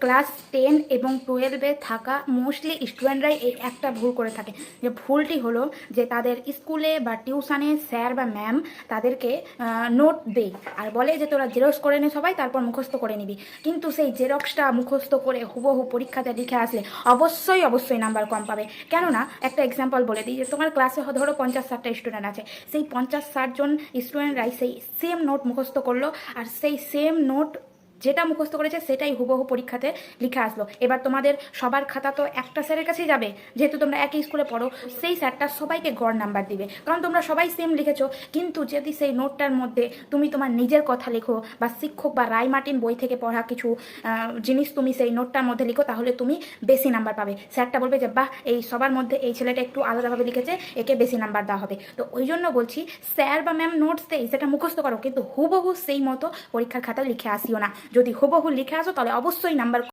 Class 10 এবং 12-এ থাকা mostly স্টুডেন্টরাই এই একটা ভুল করে থাকে, যে ভুলটি হলো যে তাদের স্কুলে বা টিউশনে স্যার বা ম্যাম তাদেরকে নোট দেয় আর বলে যে তোরা জেরক্স করে নে সবাই, তারপর মুখস্থ করে নিবি। কিন্তু সেই জেরক্সটা মুখস্থ করে হুবহু পরীক্ষাতে লিখে আসলে অবশ্যই অবশ্যই নাম্বার কম পাবে। কেননা একটা এক্সাম্পল বলে দিই, যে তোমার ক্লাসে ধরো 50-60টা স্টুডেন্ট আছে, সেই 50-60 জন স্টুডেন্টরাই সেই সেম নোট মুখস্থ করলো, আর সেই সেম নোট যেটা মুখস্থ করেছে সেটাই হুবহু পরীক্ষাতে লিখে আসলো। এবার তোমাদের সবার খাতা তো একটা স্যারের কাছেই যাবে, যেহেতু তোমরা একই স্কুলে পড়ো, সেই স্যারটা সবাইকে গড় নাম্বার দিবে, কারণ তোমরা সবাই সেম লিখেছো। কিন্তু যদি সেই নোটটার মধ্যে তুমি তোমার নিজের কথা লেখো, বা শিক্ষক বা রায় মার্টিন বই থেকে পড়া কিছু জিনিস তুমি সেই নোটটার মধ্যে লিখো, তাহলে তুমি বেশি নাম্বার পাবে। স্যারটা বলবে যে বাহ, এই সবার মধ্যে এই ছেলেটা একটু আলাদাভাবে লিখেছে, একে বেশি নাম্বার দেওয়া হবে। তো ওই জন্য বলছি, স্যার বা ম্যাম নোটস দেয় সেটা মুখস্থ করো, কিন্তু হুবহু সেই মতো পরীক্ষার খাতায় লিখে আসিও না। যদি হুবহু লিখে আসো তাহলে অবশ্যই নাম্বার